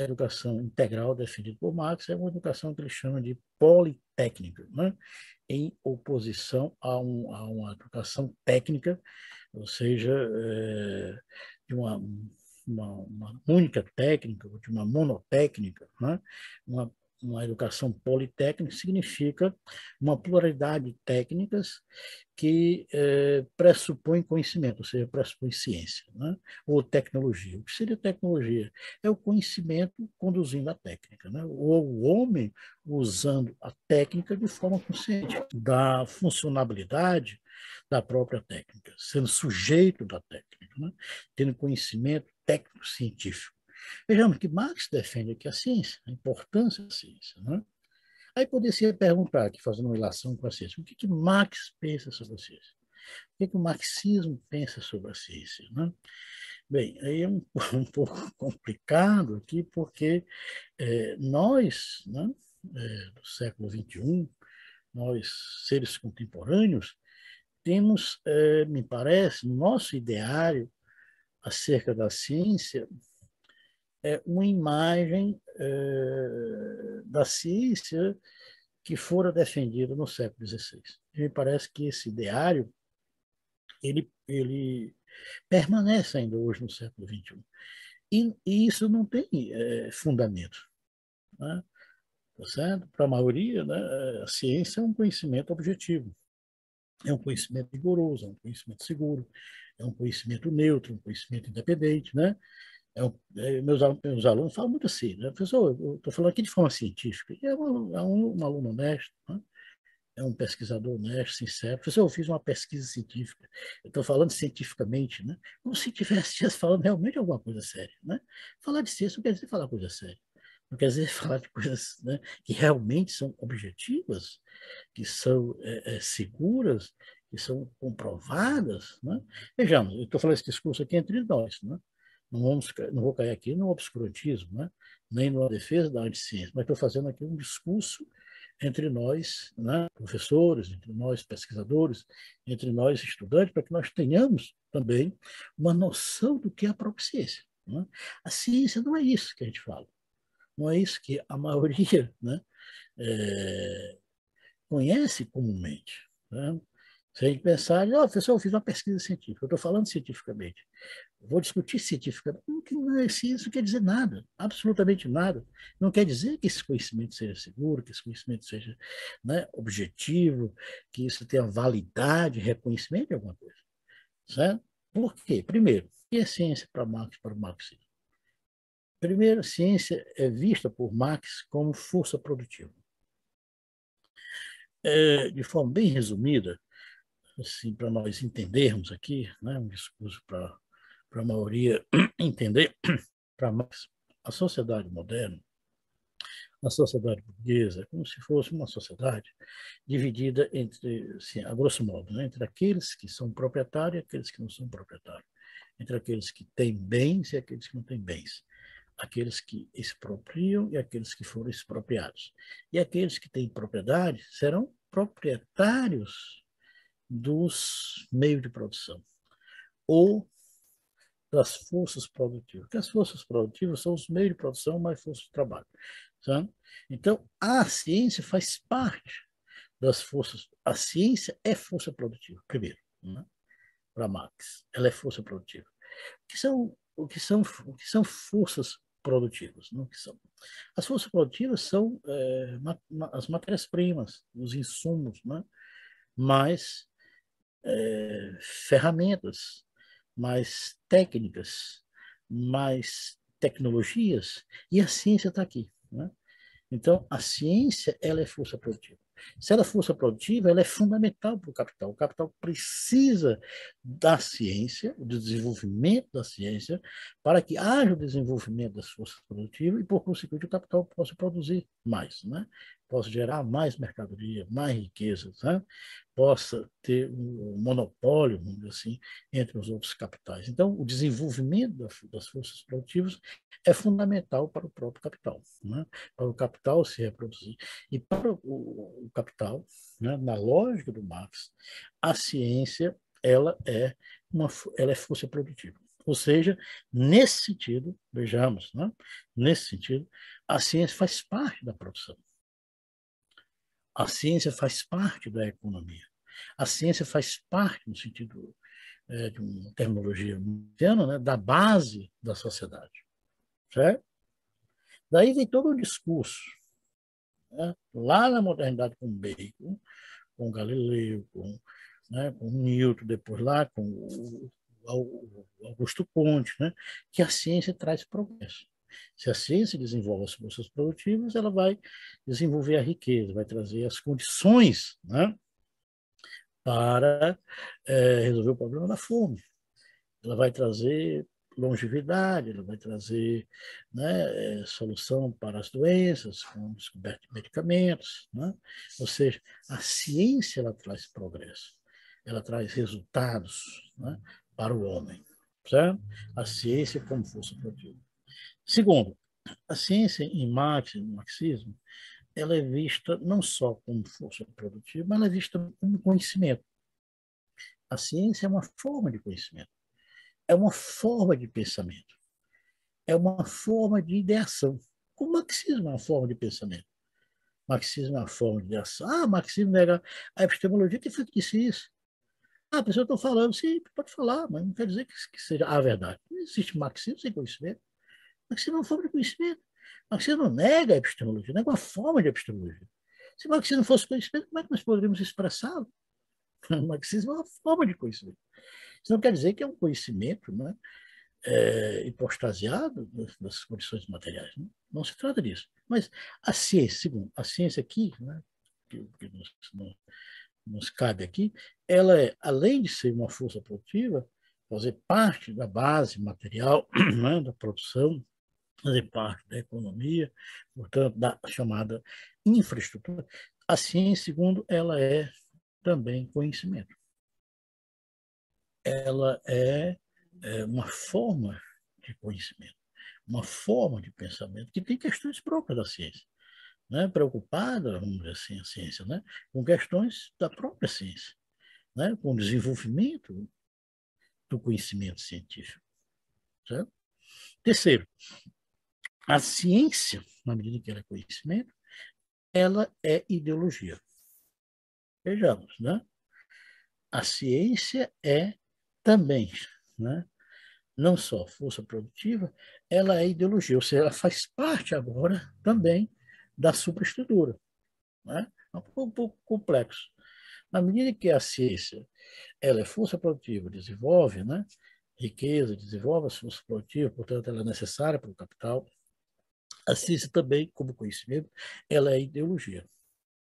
educação integral defendida por Marx é uma educação que ele chama de politécnica, né? Em oposição a uma educação técnica, ou seja, de uma única técnica, ou de uma monotécnica, né? Uma educação politécnica significa uma pluralidade de técnicas que pressupõe conhecimento, ou seja, pressupõe ciência, né? Ou tecnologia. O que seria tecnologia? É o conhecimento conduzindo a técnica, né? Ou o homem usando a técnica de forma consciente, da funcionalidade da própria técnica, sendo sujeito da técnica, né? Tendo conhecimento técnico-científico. Vejamos que Marx defende aqui a ciência, a importância da ciência, né? Aí poderia perguntar, aqui, fazendo uma relação com a ciência, o que Marx pensa sobre a ciência? O que o marxismo pensa sobre a ciência? Né? Bem, aí é um pouco complicado aqui, porque nós, né, do século XXI, nós, seres contemporâneos, temos, me parece, no nosso ideário acerca da ciência, uma imagem da ciência que fora defendida no século XVI. Me parece que esse ideário ele permanece ainda hoje no século XXI. E isso não tem fundamento. Né? Tá certo? Para a maioria, né, a ciência é um conhecimento objetivo, é um conhecimento rigoroso, é um conhecimento seguro, é um conhecimento neutro, um conhecimento independente. Né? Meus alunos falam muito assim, né? Professor, eu estou falando aqui de forma científica. E um aluno honesto, né? É um pesquisador honesto, sincero. Professor, eu fiz uma pesquisa científica. Eu estou falando cientificamente, né? Como se estivesse falando realmente alguma coisa séria. Né? Falar de ciência não quer dizer falar coisa séria. Não quer dizer falar de coisas, né, que realmente são objetivas, que são seguras, que são comprovadas. Né? Vejamos, eu estou falando esse discurso aqui entre nós. Né? Não vou cair aqui no obscurantismo, né? Nem numa defesa da anticiência, mas estou fazendo aqui um discurso entre nós, né, professores, entre nós pesquisadores, entre nós estudantes, para que nós tenhamos também uma noção do que é a própria ciência. Né? A ciência não é isso que a gente fala, não é isso que a maioria, né, conhece comumente. Né? Se a gente pensar, professor, eu fiz uma pesquisa científica, eu estou falando cientificamente, vou discutir cientificamente. Não, isso quer dizer nada, absolutamente nada. Não quer dizer que esse conhecimento seja seguro, que esse conhecimento seja, né, objetivo, que isso tenha validade, reconhecimento de alguma coisa. Certo? Por quê? Primeiro, o que é ciência para Marx, para o marxismo? Primeiro, ciência é vista por Marx como força produtiva. De forma bem resumida, assim, para nós entendermos aqui, né, um discurso para a maioria entender, para Marx, a sociedade moderna, a sociedade burguesa, é como se fosse uma sociedade dividida entre, assim, a grosso modo, né, entre aqueles que são proprietários e aqueles que não são proprietários, entre aqueles que têm bens e aqueles que não têm bens, aqueles que expropriam e aqueles que foram expropriados. E aqueles que têm propriedade serão proprietários dos meios de produção ou das forças produtivas. Porque as forças produtivas são os meios de produção mais forças de trabalho. Sabe? Então, a ciência faz parte das forças. A ciência é força produtiva, primeiro, né? Para Marx. Ela é força produtiva. O que são forças produtivas? Não? Que são? As forças produtivas são as matérias-primas, os insumos, né? Mais ferramentas, mais técnicas, mais tecnologias, e a ciência está aqui. Né? Então, a ciência ela é força produtiva. Se ela é força produtiva, ela é fundamental para o capital. O capital precisa da ciência, do desenvolvimento da ciência, para que haja o desenvolvimento das forças produtivas e, por consequente, o capital possa produzir mais, né? Possa gerar mais mercadoria, mais riqueza, né? Possa ter um monopólio, vamos dizer assim, entre os outros capitais. Então, o desenvolvimento das forças produtivas é fundamental para o próprio capital, né? Para o capital se reproduzir. E para o capital, né, na lógica do Marx, a ciência ela é força produtiva. Ou seja, nesse sentido, vejamos, né? Nesse sentido, a ciência faz parte da produção. A ciência faz parte da economia. A ciência faz parte, no sentido de uma terminologia moderna, né, da base da sociedade. Certo? Daí vem todo o discurso, né, lá na modernidade com Bacon, com Galileu, com Newton, depois lá com o Augusto Conte, né, que a ciência traz progresso. Se a ciência desenvolve as forças produtivas, ela vai desenvolver a riqueza, vai trazer as condições, né, para resolver o problema da fome. Ela vai trazer longevidade, ela vai trazer, né, solução para as doenças, com descoberta de medicamentos. Né? Ou seja, a ciência ela traz progresso, ela traz resultados, né, para o homem. Certo? A ciência como força produtiva. Segundo, a ciência em Marx e no marxismo, ela é vista não só como força produtiva, mas ela é vista como conhecimento. A ciência é uma forma de conhecimento, é uma forma de pensamento, é uma forma de ideação. O marxismo é uma forma de pensamento. O marxismo é uma forma de ideação. Ah, o marxismo nega a epistemologia. Quem foi que disse isso? Ah, a pessoa está falando, sim, pode falar, mas não quer dizer que seja a verdade. Não existe marxismo sem conhecimento. Marxismo é uma forma de conhecimento. Marxismo não nega a epistemologia, nega uma forma de epistemologia. Se marxismo não fosse conhecimento, como é que nós poderíamos expressá-lo? O marxismo é uma forma de conhecimento. Isso não quer dizer que é um conhecimento, né, hipostasiado das condições materiais. Não, não se trata disso. Mas a ciência, segundo, a ciência aqui, né, que nos cabe aqui, ela é, além de ser uma força produtiva, fazer parte da base material, né, da produção, fazer parte da economia, portanto, da chamada infraestrutura, a ciência, segundo, ela é também conhecimento. Ela é uma forma de conhecimento, uma forma de pensamento que tem questões próprias da ciência, né? Preocupada, vamos dizer assim, a ciência, né? Com questões da própria ciência, né? Com o desenvolvimento do conhecimento científico. Certo? Terceiro, a ciência, na medida que ela é conhecimento, ela é ideologia. Vejamos, né? A ciência é também, né, não só força produtiva, ela é ideologia, ou seja, ela faz parte agora também da superestrutura. Né? É um pouco complexo. Na medida que a ciência ela é força produtiva, desenvolve, né, riqueza, desenvolve as forças produtivas, portanto, ela é necessária para o capital, a ciência também, como conhecimento, ela é ideologia,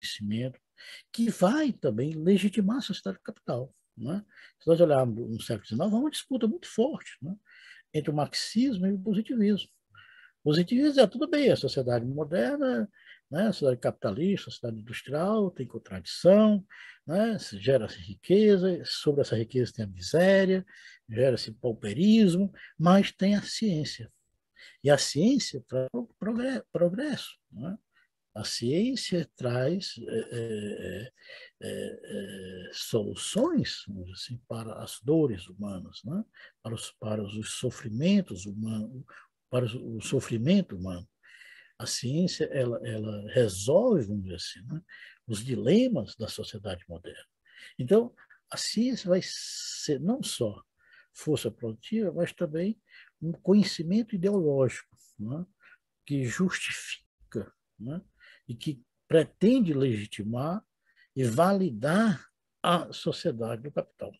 conhecimento, que vai também legitimar a sociedade do capital. Né? Se nós olharmos no século XIX, há uma disputa muito forte, né, entre o marxismo e o positivismo. O positivismo é tudo bem, a sociedade moderna, né, a sociedade capitalista, a sociedade industrial, tem contradição, né, gera-se riqueza, sobre essa riqueza tem a miséria, gera-se pauperismo, mas tem a ciência. E a ciência traz progresso. Né? A ciência traz soluções, assim, para as dores humanas, né? para os sofrimentos humanos, para o sofrimento humano. A ciência ela resolve, vamos dizer assim, né, os dilemas da sociedade moderna. Então, a ciência vai ser não só força produtiva, mas também um conhecimento ideológico, né, que justifica, né, e que pretende legitimar e validar a sociedade do capital,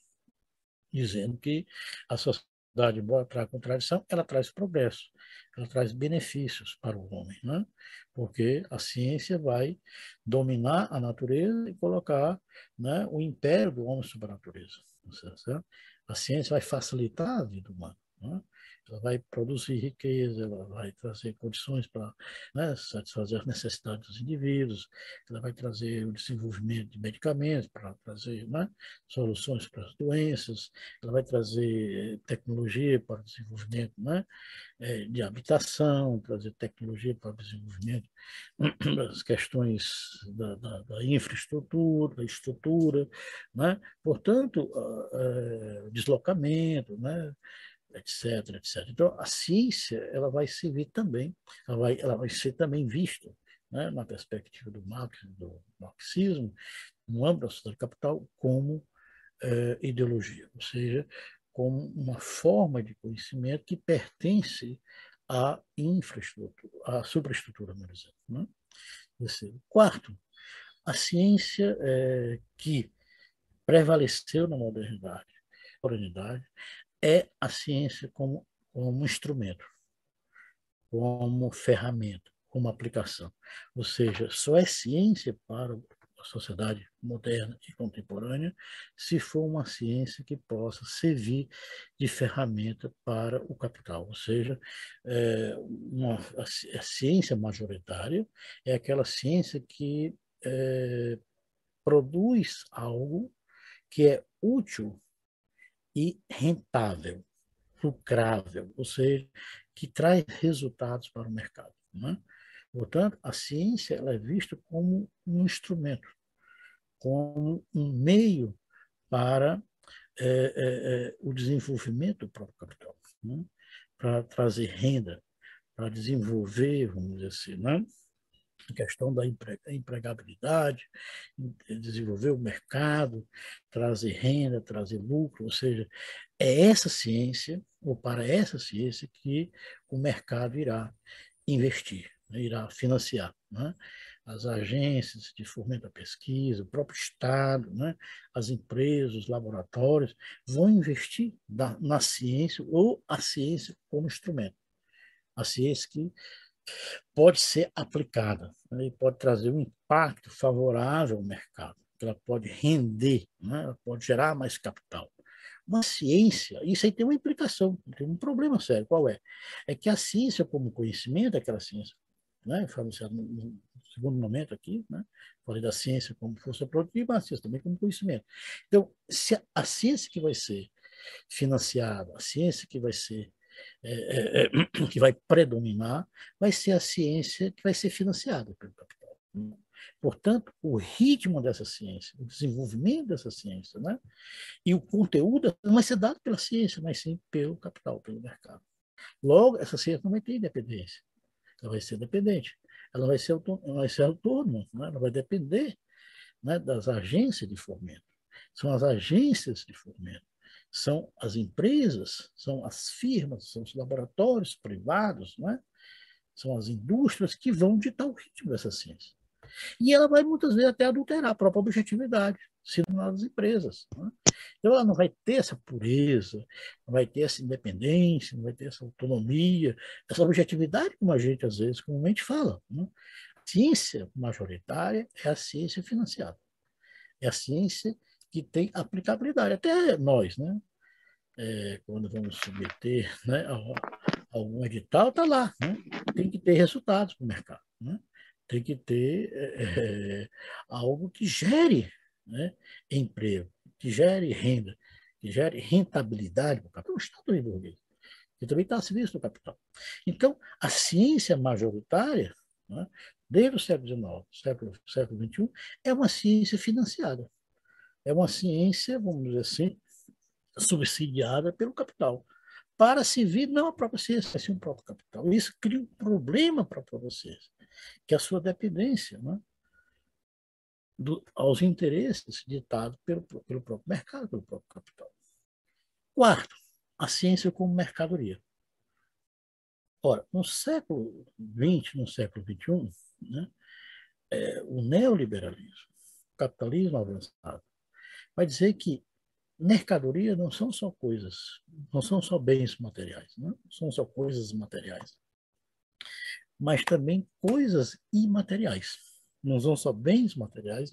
dizendo que a sociedade, embora traga contradição, ela traz progresso, ela traz benefícios para o homem, né? Porque a ciência vai dominar a natureza e colocar, né, o império do homem sobre a natureza. Certo? A ciência vai facilitar a vida humana. Né? Ela vai produzir riqueza, ela vai trazer condições para, né, satisfazer as necessidades dos indivíduos, ela vai trazer o desenvolvimento de medicamentos para trazer, né, soluções para as doenças, ela vai trazer tecnologia para o desenvolvimento, né, de habitação, trazer tecnologia para o desenvolvimento das questões da infraestrutura, da estrutura, né? Portanto, deslocamento, né? etc, etc. Então, a ciência ela vai servir também, ela vai ser também vista, né, na perspectiva do marxismo, no âmbito da sociedade capital, como ideologia, ou seja, como uma forma de conhecimento que pertence à infraestrutura, à superestrutura, melhor dizendo, né? Terceiro. Quarto, a ciência que prevaleceu na modernidade é a ciência como instrumento, como ferramenta, como aplicação. Ou seja, só é ciência para a sociedade moderna e contemporânea se for uma ciência que possa servir de ferramenta para o capital. Ou seja, a ciência majoritária é aquela ciência que produz algo que é útil e rentável, lucrável, ou seja, que traz resultados para o mercado. Né? Portanto, a ciência ela é vista como um instrumento, como um meio para o desenvolvimento do próprio capital, né? Para trazer renda, para desenvolver, vamos dizer assim, né? A questão da empregabilidade, desenvolver o mercado, trazer renda, trazer lucro, ou seja, é essa ciência, ou para essa ciência, que o mercado irá investir, né, irá financiar. Né? As agências de fomento à pesquisa, o próprio Estado, né? As empresas, os laboratórios vão investir na ciência ou a ciência como instrumento. A ciência que pode ser aplicada, né? E pode trazer um impacto favorável ao mercado, ela pode render, né? Ela pode gerar mais capital. Uma ciência, isso aí tem uma implicação, tem um problema sério, qual é? É que a ciência como conhecimento, aquela ciência, né? Falei no segundo momento aqui, né? Falei da ciência como força produtiva, a ciência também como conhecimento. Então, se a ciência que vai ser financiada, a ciência que vai ser que vai predominar, vai ser a ciência que vai ser financiada pelo capital. Portanto, o ritmo dessa ciência, o desenvolvimento dessa ciência, né? E o conteúdo não vai ser dado pela ciência, mas sim pelo capital, pelo mercado. Logo, essa ciência não vai ter independência, ela vai ser dependente, ela vai ser autônoma, né? Ela vai depender, né, das agências de fomento. São as agências de fomento, são as empresas, são as firmas, são os laboratórios privados, né? São as indústrias que vão ditar o ritmo dessa ciência. E ela vai muitas vezes até adulterar a própria objetividade, se tornar as empresas. Né? Então ela não vai ter essa pureza, não vai ter essa independência, não vai ter essa autonomia, essa objetividade como a gente às vezes comumente fala. Né? A ciência majoritária é a ciência financiada. É a ciência que tem aplicabilidade. Até nós, né? Quando vamos submeter, né, a algum edital, está lá. Né? Tem que ter resultados para o mercado. Né? Tem que ter algo que gere, né, emprego, que gere renda, que gere rentabilidade para o capital. O Estado é burguês, que também está a serviço do capital. Então, a ciência majoritária, né, desde o século XIX, século XXI, é uma ciência financiada. É uma ciência, vamos dizer assim, subsidiada pelo capital, para servir não a própria ciência, mas sim o próprio capital. Isso cria um problema para a própria ciência, que é a sua dependência, né, aos interesses ditados pelo próprio mercado, pelo próprio capital. Quarto, a ciência como mercadoria. Ora, no século XX, no século XXI, né, o neoliberalismo, o capitalismo avançado, vai dizer que mercadoria não são só coisas, não são só bens materiais, não são só coisas materiais, mas também coisas imateriais. Não são só bens materiais,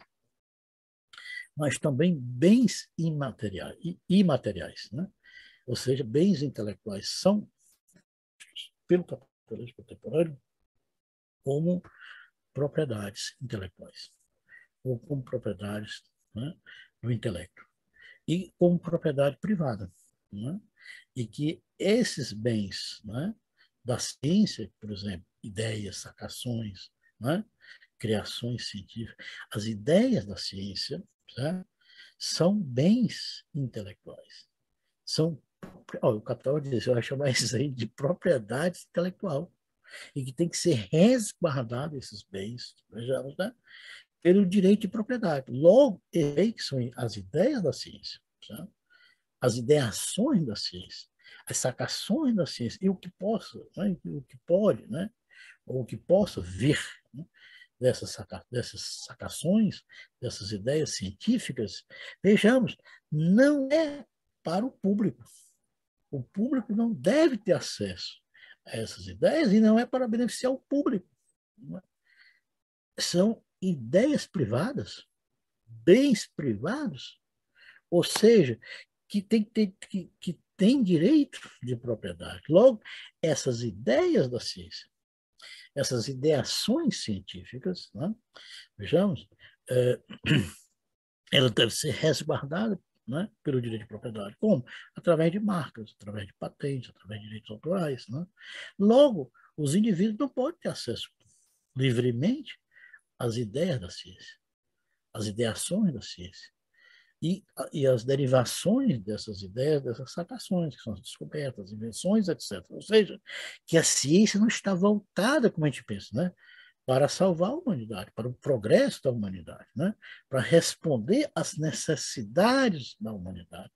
mas também bens imateriais, né? Ou seja, bens intelectuais são, pelo capitalismo contemporâneo, como propriedades intelectuais, ou como propriedades, né, do intelecto, e como propriedade privada. Né? E que esses bens, né, da ciência, por exemplo, ideias, sacações, né, criações científicas, as ideias da ciência, né, são bens intelectuais, são o capital diz, eu acho mais isso aí de propriedade intelectual, e que tem que ser resguardado esses bens, vejamos, né? Pelo direito de propriedade. Logo, que são as ideias da ciência, sabe? As ideações da ciência, as sacações da ciência, e o que possa, né? O que pode, né? Ou o que possa vir, né? Dessas sacações, dessas ideias científicas, vejamos, não é para o público. O público não deve ter acesso a essas ideias e não é para beneficiar o público. São ideias privadas, bens privados, ou seja, que tem direito de propriedade. Logo, essas ideias da ciência, essas ideações científicas, né, vejamos, é, ela deve ser resguardada, né, pelo direito de propriedade. Como? Através de marcas, através de patentes, através de direitos autorais. Né? Logo, os indivíduos não podem ter acesso livremente às ideias da ciência, às ideações da ciência. E as derivações dessas ideias, dessas sacações, que são as descobertas, invenções, etc. Ou seja, que a ciência não está voltada, como a gente pensa, né? Para salvar a humanidade, para o progresso da humanidade, né? Para responder às necessidades da humanidade.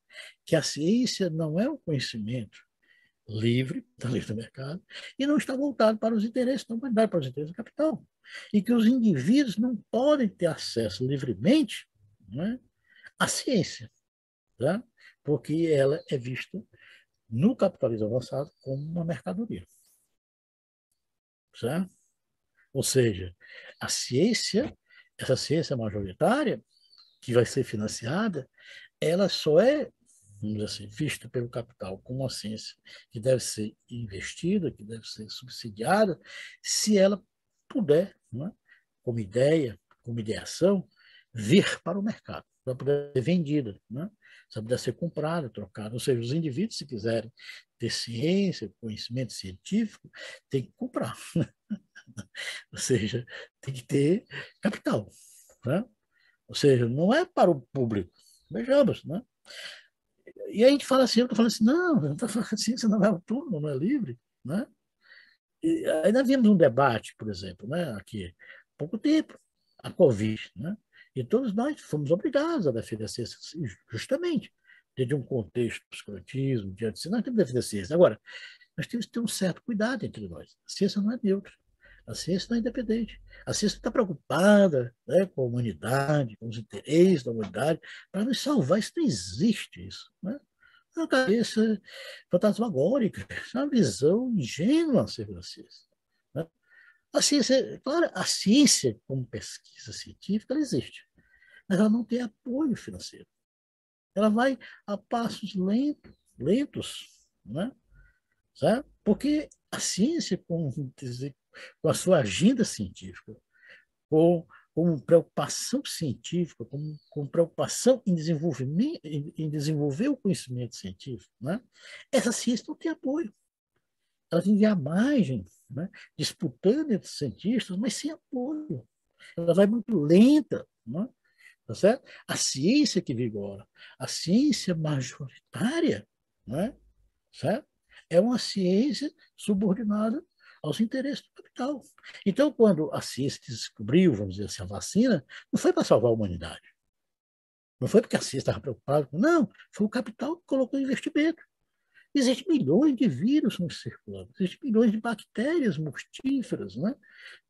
Que a ciência não é um conhecimento livre, está livre do mercado, e não está voltado para os interesses da humanidade, para os interesses do capital. E que os indivíduos não podem ter acesso livremente, né, à ciência, tá? Porque ela é vista no capitalismo avançado como uma mercadoria. Certo? Ou seja, a ciência, essa ciência majoritária, que vai ser financiada, ela só é, vamos dizer assim, vista pelo capital como uma ciência que deve ser investida, que deve ser subsidiada, se ela puder, né, como ideia, como ideação, vir para o mercado, para poder ser vendida, né? Para poder ser comprada, trocada. Ou seja, os indivíduos, se quiserem ter ciência, conhecimento científico, tem que comprar. Ou seja, tem que ter capital. Né? Ou seja, não é para o público. Vejamos, né? E aí a gente fala assim, eu estou falando assim, não está falando assim, você não é autônomo, não é livre. Né? E aí nós vimos um debate, por exemplo, né, aqui, há pouco tempo, a Covid, né? E todos nós fomos obrigados a defender a ciência, justamente, dentro de um contexto de escrotismo, diante de nós temos que defender a ciência. Agora, nós temos que ter um certo cuidado entre nós. A ciência não é neutra. A ciência não é independente. A ciência está preocupada, né, com a humanidade, com os interesses da humanidade, para nos salvar. Isso não existe, isso. Né? É uma cabeça fantasmagórica, é uma visão ingênua acerca da ciência. Né? A ciência, claro, a ciência como pesquisa científica, ela existe, mas ela não tem apoio financeiro. Ela vai a passos lentos, né? Sabe? Porque a ciência, com a sua agenda científica, com preocupação científica, com preocupação em desenvolvimento, em desenvolver o conhecimento científico, né? Essa ciência não tem apoio. Ela vive à margem, né? Disputando entre cientistas, mas sem apoio. Ela vai muito lenta, né? Tá certo? A ciência que vigora, a ciência majoritária, né? Certo? É uma ciência subordinada aos interesses do capital. Então, quando a ciência descobriu, vamos dizer assim, a vacina, não foi para salvar a humanidade. Não foi porque a ciência estava preocupada com. Não, foi o capital que colocou investimento. Existem milhões de vírus nos circulando, existem milhões de bactérias mortíferas, né,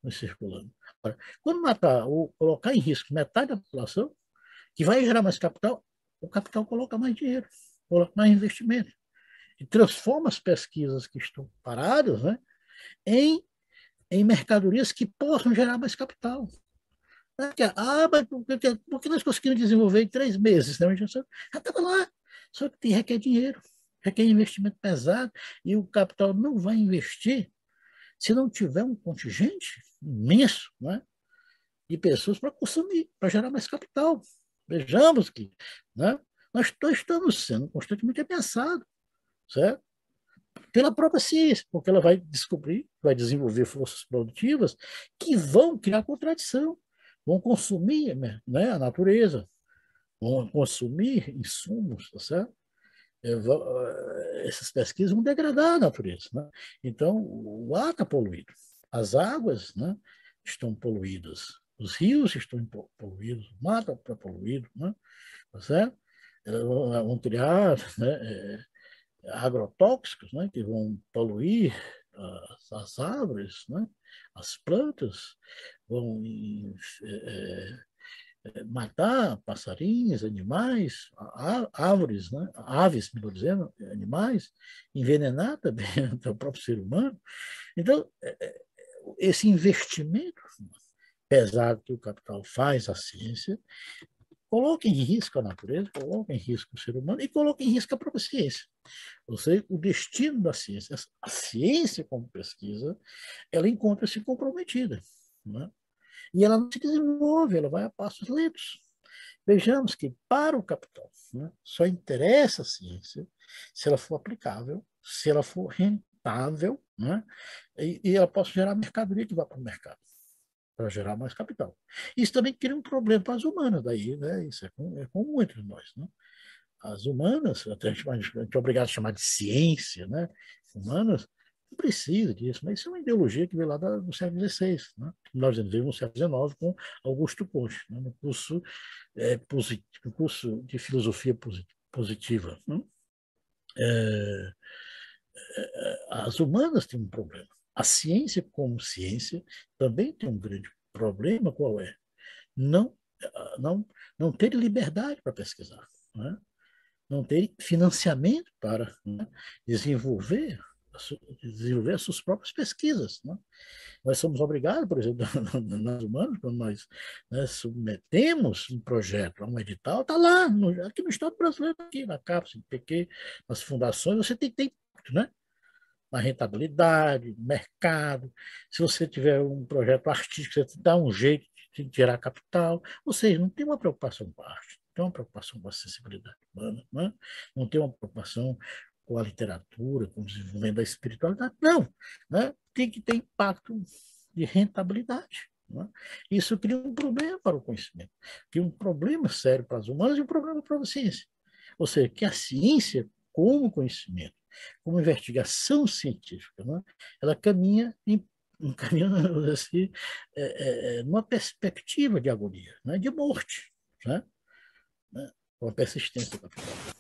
nos circulando. Agora, quando matar ou colocar em risco metade da população, que vai gerar mais capital, o capital coloca mais dinheiro, coloca mais investimento e transforma as pesquisas que estão paradas, né, em, em mercadorias que possam gerar mais capital. Mas por que nós conseguimos desenvolver em 3 meses? Né? Já estava lá, só que requer dinheiro, requer investimento pesado, e o capital não vai investir se não tiver um contingente imenso, né, de pessoas para consumir, para gerar mais capital. Vejamos que, né, nós estamos sendo constantemente ameaçados, certo? Pela própria ciência, porque ela vai descobrir, vai desenvolver forças produtivas que vão criar contradição, vão consumir, né, a natureza, vão consumir insumos, tá certo? essas pesquisas vão degradar a natureza, né? Então, o ar está poluído, as águas, né, estão poluídas, os rios estão poluídos, o mar está poluído, né? Tá certo? Vão criar, né, agrotóxicos, né, que vão poluir as árvores, né, as plantas, vão matar passarinhos, animais, árvores, né, aves, melhor dizendo, animais, envenenar também o próprio ser humano. Então, esse investimento pesado que o capital faz à ciência coloca em risco a natureza, coloca em risco o ser humano e coloca em risco a própria ciência. Ou seja, o destino da ciência, a ciência como pesquisa, ela encontra-se comprometida, né? E ela não se desenvolve, ela vai a passos lentos. Vejamos que para o capital, né, só interessa a ciência se ela for aplicável, se ela for rentável, né, e ela possa gerar mercadoria que vá para o mercado, para gerar mais capital. Isso também cria um problema para as humanas, daí, né, isso é comum entre nós. Né? As humanas, até a gente é obrigado a chamar de ciência, né? Humanas, não precisa disso, mas isso é uma ideologia que veio lá do século XVI, né? Nós vivemos no século XIX com Augusto Conte, né? No curso, no curso de filosofia positiva. Né? É, as humanas têm um problema. A ciência, como ciência, também tem um grande problema. Qual é? Não, não, não ter liberdade para pesquisar. Né? Não ter financiamento para, né, desenvolver, desenvolver as suas próprias pesquisas. Né? Nós somos obrigados, por exemplo, nós humanos, quando nós, né, submetemos um projeto a um edital, está lá, aqui no Estado brasileiro, aqui na CAPES, no PQ, nas fundações, você tem que ter impacto, né? Na rentabilidade, no mercado. Se você tiver um projeto artístico, você dá um jeito de gerar capital. Ou seja, não tem uma preocupação com a arte, não tem uma preocupação com a acessibilidade humana, né? Não tem uma preocupação com a literatura, com o desenvolvimento da espiritualidade. Não, né? Tem que ter impacto de rentabilidade. Né? Isso cria um problema para o conhecimento, cria um problema sério para as humanas e um problema para a ciência. Ou seja, que a ciência, como conhecimento, como investigação científica, né? Ela caminha caminhando assim, numa perspectiva de agonia, né? De morte, né? Uma persistência capital.